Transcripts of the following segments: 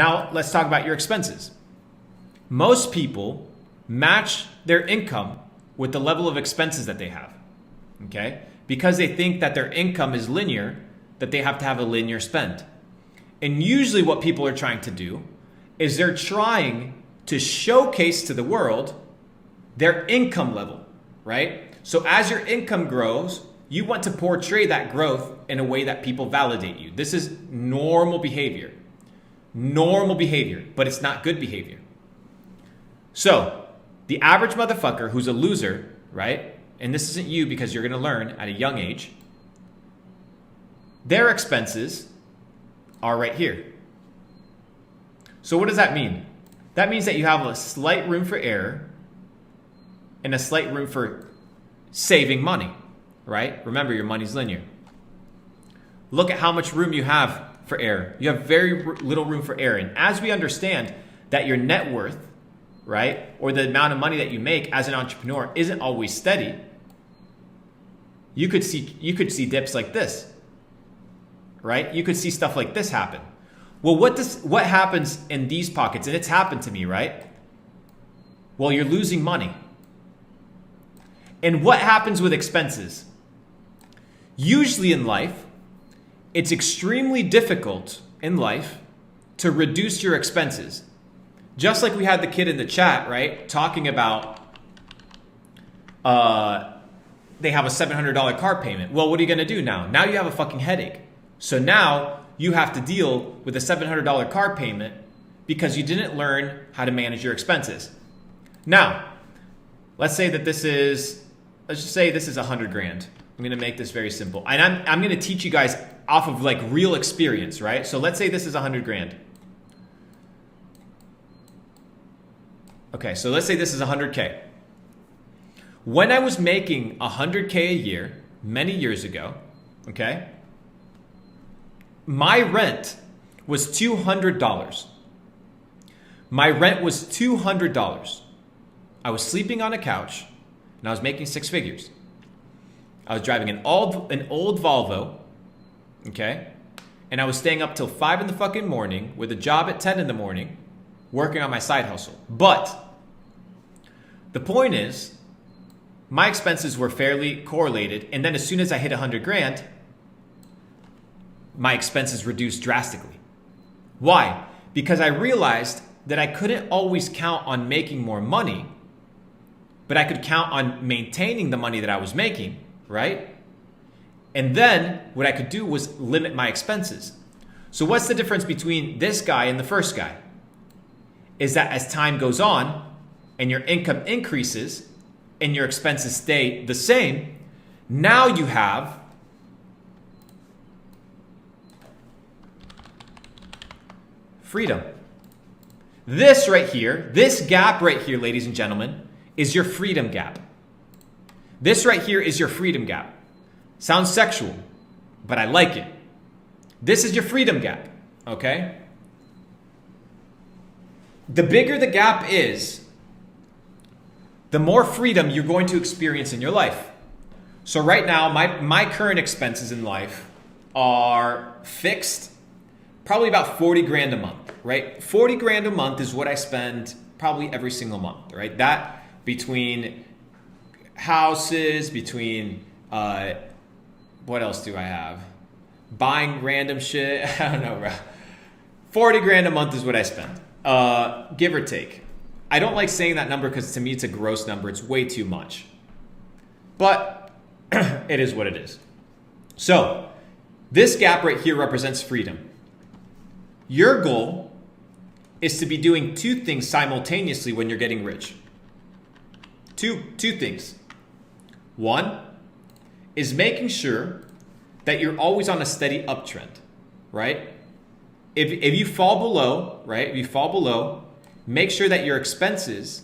Now let's talk about your expenses. Most people match their income with the level of expenses that they have, okay? Because they think that their income is linear, that they have to have a linear spend. And usually what people are trying to do is they're trying to showcase to the world their income level, right? So as your income grows, you want to portray that growth in a way that people validate you. This is normal behavior. Normal behavior, but it's not good behavior. So the average motherfucker who's a loser, right? And this isn't you because you're going to learn at a young age. Their expenses are right here. So what does that mean? That means that you have a slight room for error and a slight room for saving money, right? Remember, your money's linear. Look at how much room you have for error. You have very little room for error. And as we understand that your net worth, right, or the amount of money that you make as an entrepreneur isn't always steady, you could see dips like this, right? You could see stuff like this happen. Well, what happens in these pockets? And it's happened to me, right? Well, you're losing money. And what happens with expenses? Usually in life, it's extremely difficult in life to reduce your expenses. Just like we had the kid in the chat, right? Talking about they have a $700 car payment. Well, what are you going to do now? Now you have a fucking headache. So now you have to deal with a $700 car payment because you didn't learn how to manage your expenses. Now, let's say that let's just say this is 100 grand. I'm going to make this very simple. And I'm going to teach you guys off of like real experience, right? So let's say this is 100 grand. Okay, so let's say this is 100K. When I was making 100K a year, many years ago, okay, my rent was $200. My rent was $200. I was sleeping on a couch and I was making six figures. I was driving an old Volvo, okay, and I was staying up till 5 in the fucking morning with a job at 10 in the morning, working on my side hustle. But the point is, my expenses were fairly correlated. And then as soon as I hit 100 grand, my expenses reduced drastically. Why? Because I realized that I couldn't always count on making more money, but I could count on maintaining the money that I was making, right? And then what I could do was limit my expenses. So what's the difference between this guy and the first guy? Is that as time goes on and your income increases and your expenses stay the same, now you have freedom. This right here, this gap right here, ladies and gentlemen, is your freedom gap. This right here is your freedom gap. Sounds sexual, but I like it. This is your freedom gap, okay? The bigger the gap is, the more freedom you're going to experience in your life. So right now, my current expenses in life are fixed, probably about 40 grand a month, right? 40 grand a month is what I spend probably every single month, right? That between houses, between, what else do I have? Buying random shit, I don't know, bro. 40 grand a month is what I spend, give or take. I don't like saying that number because to me it's a gross number. It's way too much. But it is what it is. So this gap right here represents freedom. Your goal is to be doing two things simultaneously when you're getting rich. Two things. One is making sure that you're always on a steady uptrend, right? If you fall below, right? If you fall below, make sure that your expenses,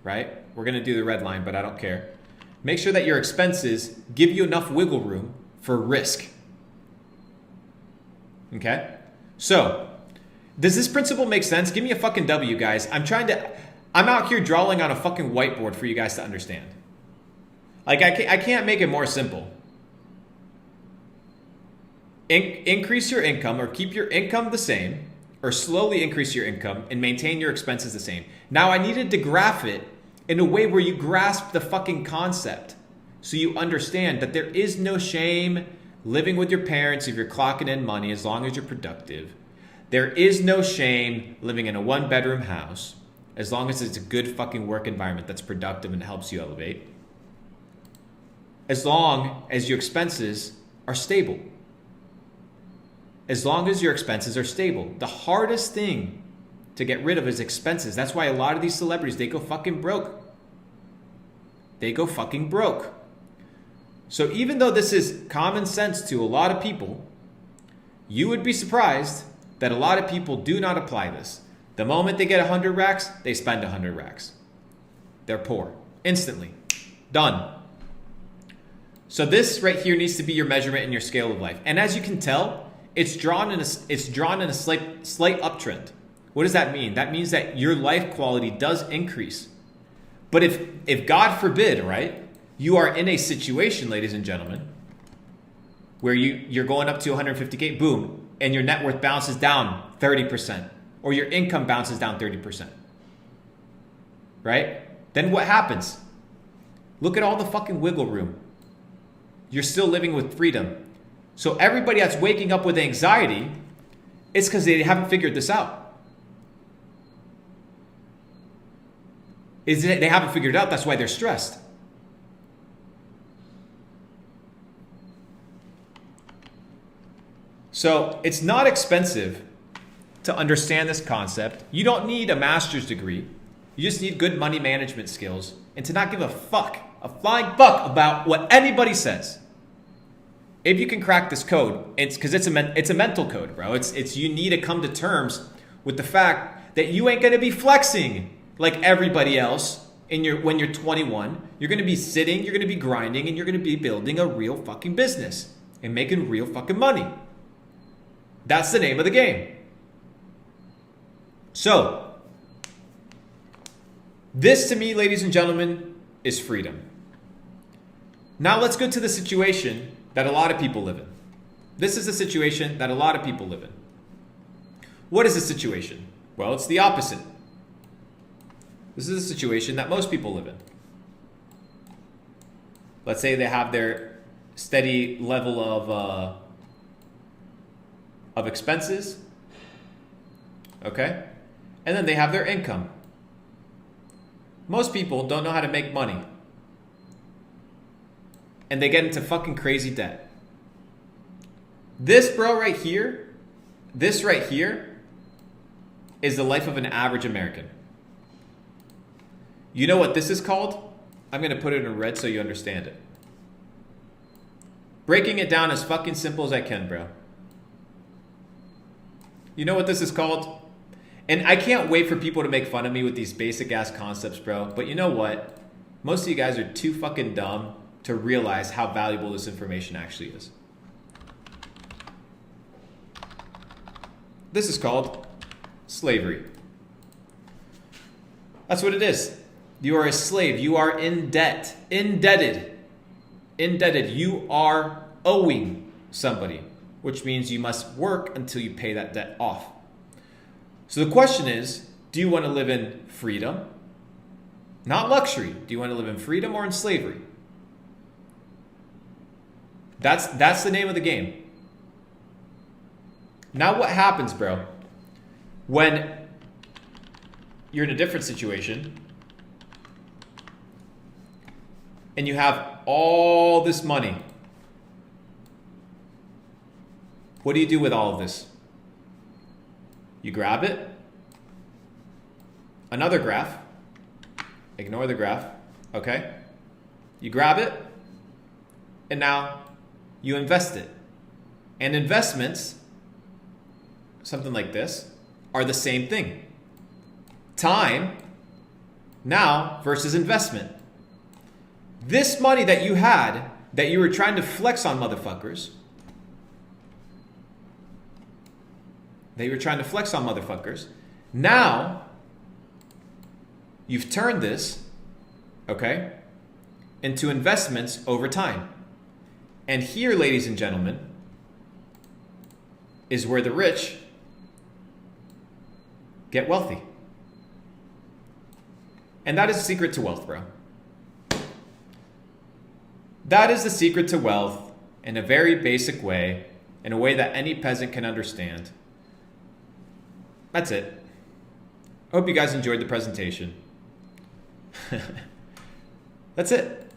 right? We're going to do the red line, but I don't care. Make sure that your expenses give you enough wiggle room for risk. Okay? So, does this principle make sense? Give me a fucking W, guys. I'm out here drawing on a fucking whiteboard for you guys to understand. Like, I can't make it more simple. Increase your income or keep your income the same, or slowly increase your income and maintain your expenses the same. Now, I needed to graph it in a way where you grasp the fucking concept so you understand that there is no shame living with your parents if you're clocking in money as long as you're productive. There is no shame living in a one-bedroom house as long as it's a good fucking work environment that's productive and helps you elevate. As long as your expenses are stable. As long as your expenses are stable. The hardest thing to get rid of is expenses. That's why a lot of these celebrities, they go fucking broke. They go fucking broke. So even though this is common sense to a lot of people, you would be surprised that a lot of people do not apply this. The moment they get 100 racks, they spend 100 racks. They're poor. Instantly. Done. So this right here needs to be your measurement and your scale of life. And as you can tell, it's drawn in a slight uptrend. What does that mean? That means that your life quality does increase. But if God forbid, right, you are in a situation, ladies and gentlemen, where you're going up to 150K, boom, and your net worth bounces down 30%, or your income bounces down 30%, right? Then what happens? Look at all the fucking wiggle room. You're still living with freedom. So everybody that's waking up with anxiety, it's because they haven't figured this out. They haven't figured it out, that's why they're stressed. So it's not expensive to understand this concept. You don't need a master's degree. You just need good money management skills and to not give a flying fuck about what anybody says. If you can crack this code, it's because it's a mental code, bro. It's you need to come to terms with the fact that you ain't gonna be flexing like everybody else when you're 21. You're gonna be sitting, you're gonna be grinding, and you're gonna be building a real fucking business and making real fucking money. That's the name of the game. So, this to me, ladies and gentlemen, is freedom. Now let's go to the situation that a lot of people live in. This is a situation that a lot of people live in. What is the situation? Well, it's the opposite. This is a situation that most people live in. Let's say they have their steady level of expenses, okay? And then they have their income. Most people don't know how to make money. And they get into fucking crazy debt. This right here is the life of an average American. You know what this is called? I'm going to put it in red so you understand it. Breaking it down as fucking simple as I can, bro. You know what this is called? And I can't wait for people to make fun of me with these basic ass concepts, bro. But you know what? Most of you guys are too fucking dumb to realize how valuable this information actually is. This is called slavery. That's what it is. You are a slave. You are in debt. Indebted. You are owing somebody, which means you must work until you pay that debt off. So the question is, do you want to live in freedom? Not luxury. Do you want to live in freedom or in slavery? That's the name of the game. Now what happens, bro, when you're in a different situation and you have all this money? What do you do with all of this? You grab it. Another graph. Ignore the graph. Okay? You grab it. And now you invest it. And investments, something like this, are the same thing. Time now versus investment. This money that you had, that you were trying to flex on motherfuckers, now you've turned this, okay, into investments over time. And here, ladies and gentlemen, is where the rich get wealthy. And that is the secret to wealth, bro. That is the secret to wealth in a very basic way, in a way that any peasant can understand. That's it. I hope you guys enjoyed the presentation. That's it.